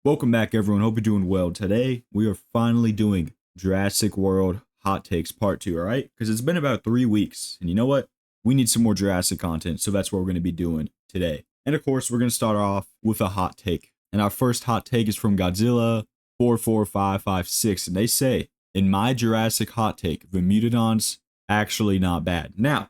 Welcome back, everyone. Hope you're doing well. Today, we are finally doing Jurassic World Hot Takes Part 2, all right? Because it's been about 3 weeks. And you know what? We need some more Jurassic content. So that's what we're going to be doing today. And of course, we're going to start off with a hot take. And our first hot take is from Godzilla 44556. And they say, in my Jurassic hot take, the Mutodons actually not bad. Now,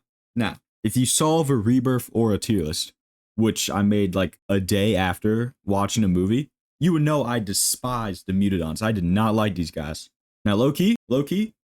if you saw the Rebirth or a tier list, which I made like a day after watching a movie, you would know I despise the Mutodons. I did not like these guys. Now, low key,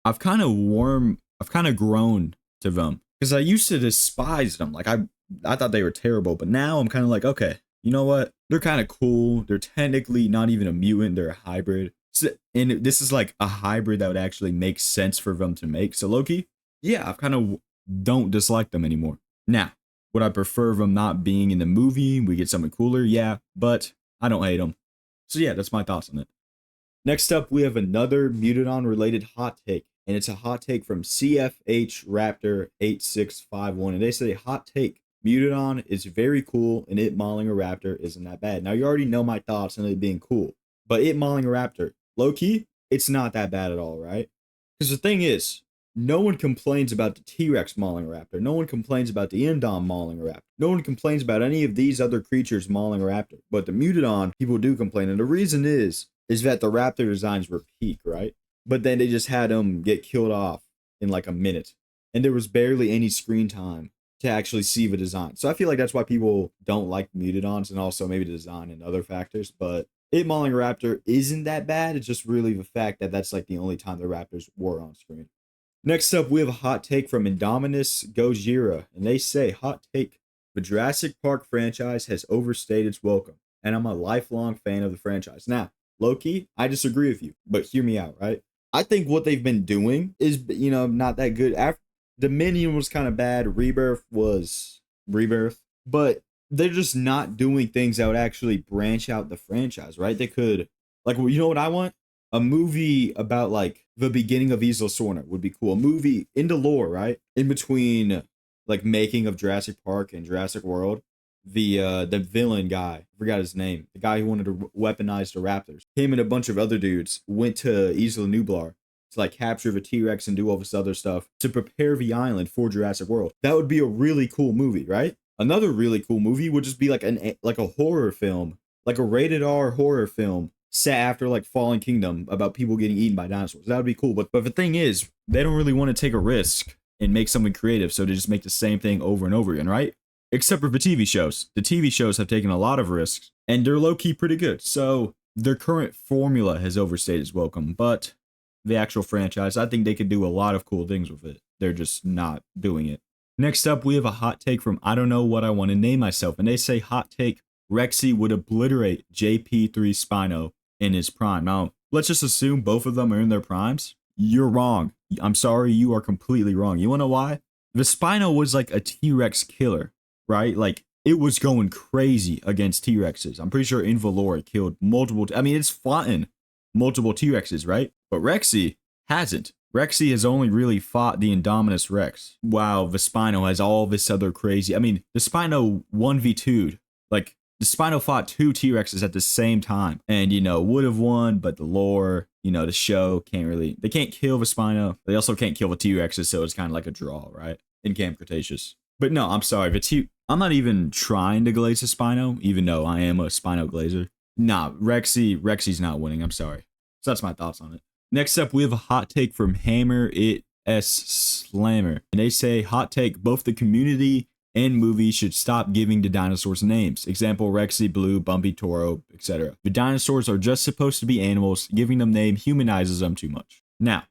I've kind of grown to them because I used to despise them. Like I thought they were terrible, but now I'm kind of like, okay, you know what? They're kind of cool. They're technically not even a mutant. They're a hybrid. So, and this is like a hybrid that would actually make sense for them to make. So low key, yeah, I've kind of don't dislike them anymore. Now, would I prefer them not being in the movie? We get something cooler, yeah, but I don't hate them. So yeah, that's my thoughts on it. Next up, we have another Mutodon related hot take, and it's a hot take from CFH Raptor 8651, and they say hot take. Mutodon is very cool, and it mauling a raptor isn't that bad. Now you already know my thoughts on it being cool, but it mauling a raptor, low key, it's not that bad at all, right? Because the thing is, no one complains about the T-Rex mauling a raptor. No one complains about the Indom mauling a raptor. No one complains about any of these other creatures mauling a raptor. But the Mutodon, people do complain. And the reason is that the raptor designs were peak, right? But then they just had them get killed off in like a minute. And there was barely any screen time to actually see the design. So I feel like that's why people don't like Mutodons, and also maybe the design and other factors. But it mauling a raptor isn't that bad. It's just really the fact that that's like the only time the raptors were on screen. Next up, we have a hot take from Indominus Gojira, and they say, hot take, the Jurassic Park franchise has overstayed its welcome, and I'm a lifelong fan of the franchise. Now, low-key, I disagree with you, but hear me out, right? I think what they've been doing is, not that good. After Dominion was kind of bad, Rebirth was Rebirth, but they're just not doing things that would actually branch out the franchise, right? They could, like, well, you know what I want? A movie about like the beginning of Isla Sorna would be cool. A movie in the lore, right? In between like making of Jurassic Park and Jurassic World. The villain guy, I forgot his name. The guy who wanted to weaponize the raptors. Him and a bunch of other dudes went to Isla Nublar to like capture the T-Rex and do all this other stuff to prepare the island for Jurassic World. That would be a really cool movie, right? Another really cool movie would just be like a horror film, like a rated R horror film set after like Fallen Kingdom about people getting eaten by dinosaurs. That would be cool. But the thing is, they don't really want to take a risk and make something creative, so they just make the same thing over and over again, right? Except for the TV shows. The TV shows have taken a lot of risks, and they're low-key pretty good. So their current formula has overstayed its welcome, but the actual franchise, I think they could do a lot of cool things with it. They're just not doing it. Next up, we have a hot take from I Don't Know What I Want to Name Myself, and they say hot take, Rexy would obliterate JP3 Spino in his prime. Now, let's just assume both of them are in their primes. You're wrong. I'm sorry, you are completely wrong. You want to know why? The Spino was like a T-Rex killer, right? Like, it was going crazy against T-Rexes. I'm pretty sure Invalora killed multiple. It's fought multiple T-Rexes, right? But Rexy hasn't. Rexy has only really fought the Indominus Rex. Wow, the Spino has all this other crazy. The Spino 1v2'd. Like, the Spino fought two T-Rexes at the same time and, would have won, but the lore, the show they can't kill the Spino. They also can't kill the T-Rexes, so it's kind of like a draw, right? In Camp Cretaceous. But no, I'm sorry. I'm not even trying to glaze a Spino, even though I am a Spino glazer. Nah, Rexy's not winning. I'm sorry. So that's my thoughts on it. Next up, we have a hot take from Hammer It S Slammer. And they say, hot take, both the community and movies should stop giving the dinosaurs names. Example, Rexy, Blue, Bumpy, Toro, etc. The dinosaurs are just supposed to be animals. Giving them name humanizes them too much. Now,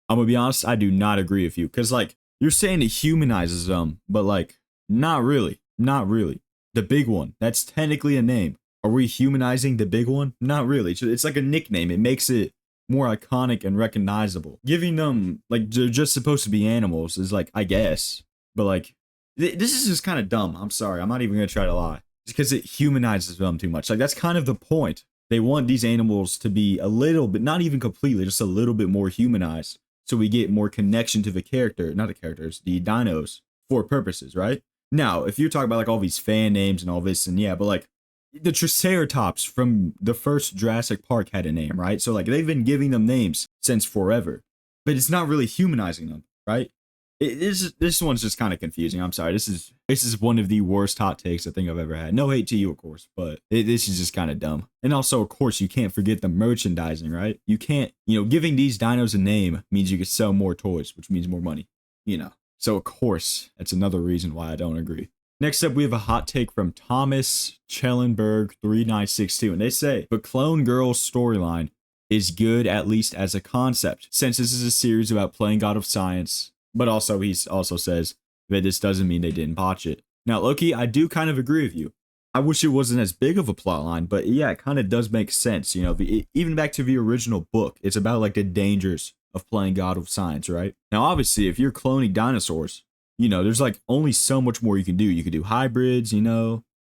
I'm gonna be honest, I do not agree with you. Because, like, you're saying it humanizes them, but, like, not really. Not really. The big one, that's technically a name. Are we humanizing the big one? Not really. It's like a nickname. It makes it more iconic and recognizable. Giving them, like, they're just supposed to be animals is, like, I guess. But, like, this is just kind of dumb. I'm sorry. I'm not even going to try to lie. It's because it humanizes them too much. Like, that's kind of the point. They want these animals to be a little bit, not even completely, just a little bit more humanized. So we get more connection to the character, not the characters, the dinos, for purposes, right? Now, if you're talking about, like, all these fan names and all this, and yeah, but, like, The Triceratops from the first Jurassic Park had a name, right? So like they've been giving them names since forever, but it's not really humanizing them, right? This one's just kind of confusing. I'm sorry. This is one of the worst hot takes I think I've ever had. No hate to you, of course, but this is just kind of dumb. And also, of course, you can't forget the merchandising, right? You can't, giving these dinos a name means you can sell more toys, which means more money, So of course, that's another reason why I don't agree. Next up, we have a hot take from Thomas Schellenberg 3962, and they say the Clone Girls storyline is good at least as a concept, since this is a series about playing God of Science. But also, he also says that this doesn't mean they didn't botch it. Now, Loki, I do kind of agree with you. I wish it wasn't as big of a plot line, but yeah, it kind of does make sense. Even back to the original book, it's about like the dangers of playing God of Science, right? Now, obviously, if you're cloning dinosaurs, there's like only so much more you can do. You could do hybrids, and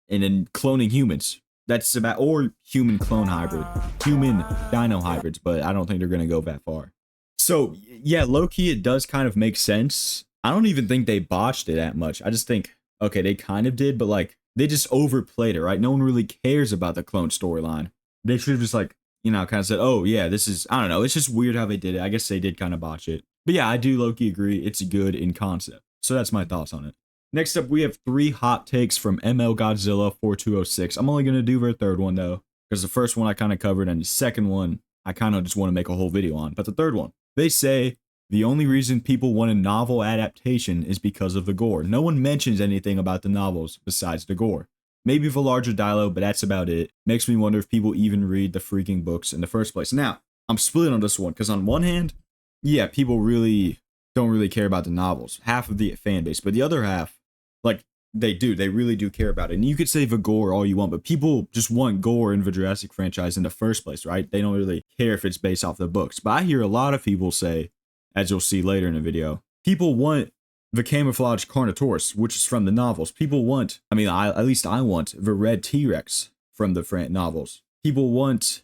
then cloning humans. That's about, or human clone hybrid, human dino hybrids, but I don't think they're going to go that far. So, yeah, low-key, it does kind of make sense. I don't even think they botched it that much. I just think, okay, they kind of did, but like, they just overplayed it, right? No one really cares about the clone storyline. They should have just like, kind of said, oh, yeah, this is, I don't know. It's just weird how they did it. I guess they did kind of botch it. But yeah, I do low-key agree. It's good in concept. So that's my thoughts on it. Next up, we have 3 hot takes from ML Godzilla 4206. I'm only going to do their third one, though, because the first one I kind of covered, and the second one I kind of just want to make a whole video on. But the third one, they say the only reason people want a novel adaptation is because of the gore. No one mentions anything about the novels besides the gore. Maybe the larger dialogue, but that's about it. Makes me wonder if people even read the freaking books in the first place. Now, I'm split on this one, because on one hand, yeah, people really don't really care about the novels. Half of the fan base, but the other half, like, they really do care about it. And you could say the gore all you want, but people just want gore in the Jurassic franchise in the first place, right? They don't really care if it's based off the books. But I hear a lot of people say, as you'll see later in the video, people want the camouflage Carnotaurus, which is from the novels. People want, at least I want the red T-Rex from the novels. People want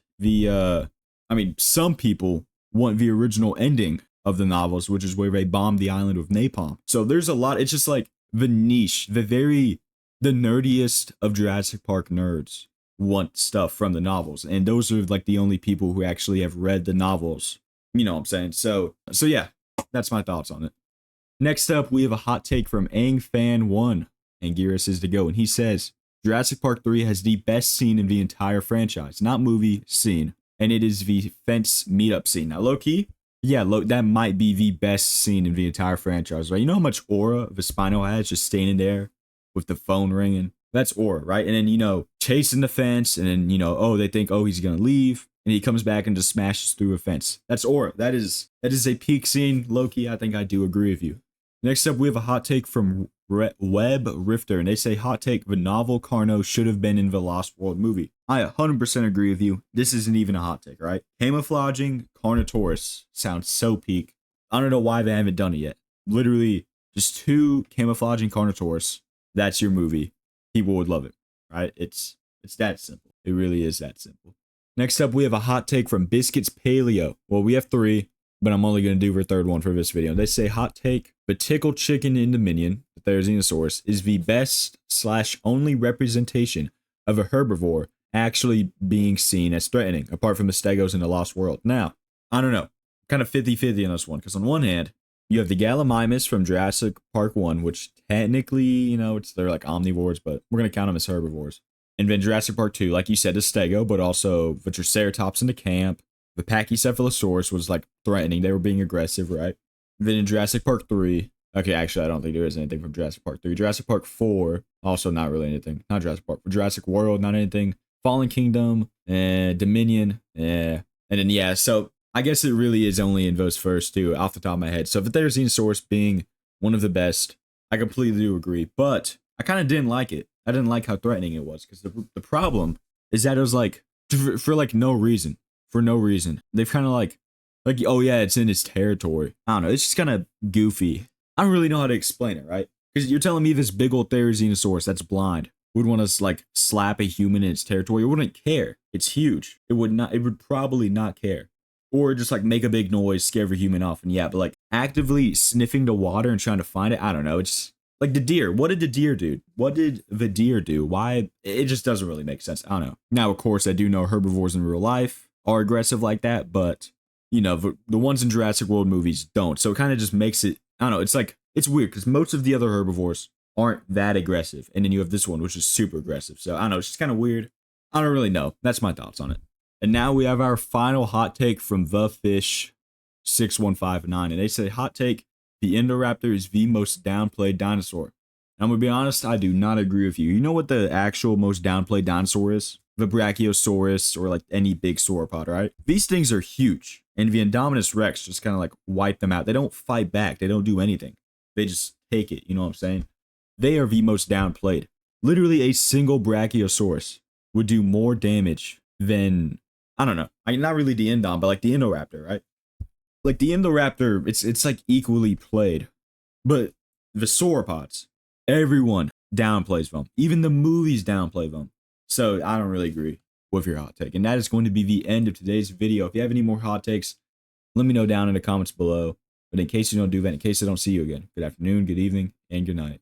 some people want the original ending of the novels, which is where they bombed the island with napalm. So there's a lot. It's just like the niche, the nerdiest of Jurassic Park nerds want stuff from the novels. And those are like the only people who actually have read the novels. You know what I'm saying? So yeah, that's my thoughts on it. Next up, we have a hot take from AngFan1. Anguirus is to go. And he says, Jurassic Park 3 has the best scene in the entire franchise. Not movie, scene. And it is the fence meetup scene. Now, low-key, yeah, that might be the best scene in the entire franchise, right? You know how much aura Vespino has just standing there with the phone ringing? That's aura, right? And then, chasing the fence, and then, they think, he's going to leave, and he comes back and just smashes through a fence. That's aura. That is a peak scene. Loki, I think I do agree with you. Next up, we have a hot take from Web Rifter, and they say, hot take, the novel Carno should have been in the Lost World movie. I 100% agree with you. This isn't even a hot take, right? Camouflaging Carnotaurus sounds so peak. I don't know why they haven't done it yet. Literally, just 2 camouflaging Carnotaurus. That's your movie. People would love it, right? It's that simple. It really is that simple. Next up, we have a hot take from Biscuits Paleo. Well, we have 3, but I'm only going to do our third one for this video. They say, hot take, the tickled chicken in Dominion, the Therizinosaurus, is the best / only representation of a herbivore actually being seen as threatening, apart from the Stegos in the Lost World. Now, I don't know, kind of 50-50 on this one, because on one hand, you have the Gallimimus from Jurassic Park 1, which technically, they're like omnivores, but we're going to count them as herbivores. And then Jurassic Park 2, like you said, the Stego, but also the Triceratops in the camp. The Pachycephalosaurus was like threatening. They were being aggressive, right? Then in Jurassic Park 3, okay, actually, I don't think there is anything from Jurassic Park 3. Jurassic Park 4, also not really anything. Not Jurassic Park. Jurassic World, not anything. Fallen Kingdom, Dominion, And then, yeah, so I guess it really is only in those first 2 off the top of my head. So if Therizinosaurus being one of the best, I completely do agree. But I kind of didn't like it. I didn't like how threatening it was, because the problem is that it was like, for like no reason. For no reason. They've kind of like, oh yeah, it's in its territory. I don't know. It's just kind of goofy. I don't really know how to explain it, right? Because you're telling me this big old Therizinosaurus that's blind would want to like slap a human in its territory. It wouldn't care. It's huge. It would probably not care. Or just like make a big noise, scare the human off. And yeah, but like actively sniffing the water and trying to find it, I don't know. It's Like the deer. What did the deer do? What did the deer do? Why? It just doesn't really make sense. I don't know. Now, of course, I do know herbivores in real life are aggressive like that, but the ones in Jurassic World movies don't. So it kind of just makes it, I don't know. It's like, it's weird because most of the other herbivores aren't that aggressive. And then you have this one, which is super aggressive. So I don't know. It's just kind of weird. I don't really know. That's my thoughts on it. And now we have our final hot take from The Fish 6159. And they say, hot take, the Indoraptor is the most downplayed dinosaur. And I'm going to be honest, I do not agree with you. You know what the actual most downplayed dinosaur is? The Brachiosaurus or like any big sauropod, right? These things are huge. And the Indominus Rex just kind of like wipe them out. They don't fight back. They don't do anything. They just take it. You know what I'm saying? They are the most downplayed. Literally a single Brachiosaurus would do more damage than, I don't know. I mean, not really the Indom, but like the Indoraptor, right? Like the Indoraptor, it's like equally played. But the sauropods, everyone downplays them. Even the movies downplay them. So I don't really agree with your hot take. And that is going to be the end of today's video. If you have any more hot takes, let me know down in the comments below. But in case you don't do that, in case I don't see you again, good afternoon, good evening, and good night.